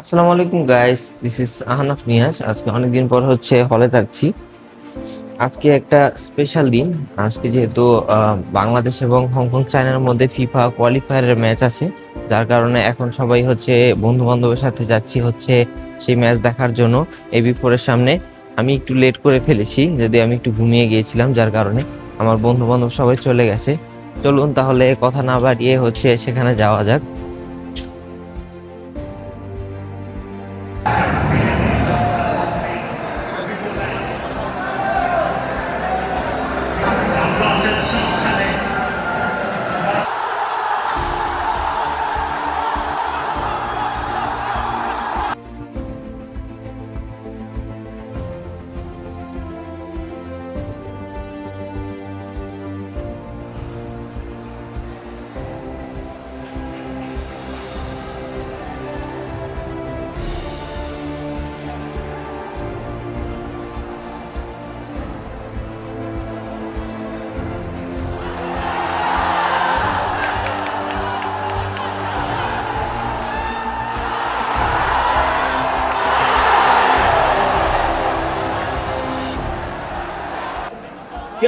আসসালামু আলাইকুম guys, this is Ahnaf Niaz. আজকে অনেকদিন পর হলে থাকছি। আজকে একটা স্পেশাল দিন। আজকে যেহেতু বাংলাদেশ এবং হংকং চায়নার মধ্যে ফিফা কোয়ালিফায়ারের ম্যাচ আছে, যার কারণে এখন সবাই বন্ধু বান্ধবের সাথে যাচ্ছি সেই ম্যাচ দেখার জন্য AB4 এর সামনে। আমি একটু লেট করে ফেলেছি, যদি আমি একটু ঘুমিয়ে গিয়েছিলাম, যার কারণে আমার বন্ধু বান্ধব সবাই চলে গেছে। চলুন তাহলে কথা না বাড়িয়ে সেখানে যাওয়া যাক।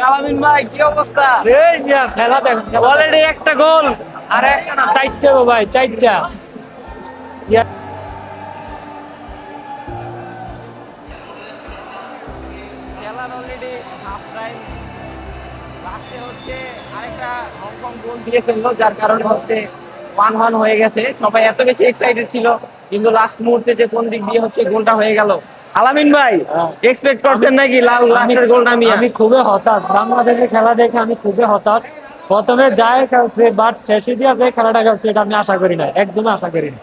আলামিন ভাই, কি অবস্থা? এই মিয়া খেলা দেখেন, অলরেডি একটা গোল। আর একটা না, চারটা গো ভাই, চারটা। খেলার অলরেডি হাফ টাইম। লাস্টে আরেকটা হংকং গোল দিয়ে ফেললো, যার কারণে 1-1 হয়ে গেছে। সবাই এত বেশি এক্সাইটেড ছিল, কিন্তু লাস্ট মুহূর্তে যে কোন দিক দিয়ে গোলটা হয়ে গেল। আলামিন ভাই, এক্সপেক্ট করছেন নাকি লাস্টের গোলটা? আমি খুবই হতাশ, বাংলাদেশের খেলা দেখে আমি খুবই হতাশ। প্রথমে যায় খেলছে, বাট শেষে দিয়ে যে খেলাটা খেলছে এটা আমি আশা করি না, একদমই আশা করি না।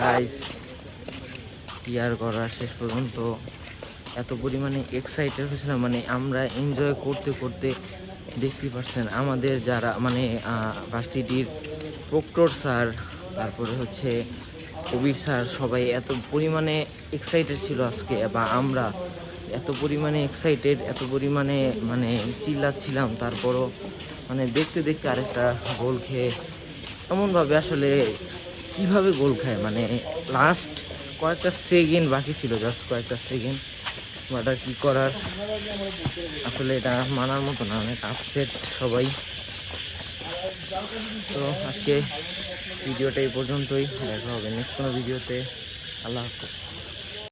গাইস ইয়ার করা শেষ পর্যন্ত এত পরিমাণে এক্সাইটেড হয়েছিলাম, মানে আমরা এনজয় করতে করতে দেখতে পাচ্ছেন আমাদের যারা মানে ভার্সিটির প্রক্টর স্যার, তারপরে হচ্ছে কবির স্যার, সবাই এত পরিমাণে এক্সাইটেড ছিল আজকে, বা আমরা এত পরিমাণে এক্সাইটেড, এত পরিমাণে মানে চিল্লাচ্ছিলাম। তারপরও মানে দেখতে দেখতে আরেকটা গোল খেয়ে এমনভাবে, আসলে কিভাবে গোল খায়, মানে লাস্ট কয়েকটা সেকেন্ড বাকি ছিল, জাস্ট কয়েকটা সেকেন্ড, বাট আর কি করার, আসলে এটা মানার মতো না, অনেক আপসেট সবাই। তো আজকে ভিডিওটা এই পর্যন্তই, দেখা হবে নেক্সট কোনো ভিডিওতে। আল্লাহ হাফেজ।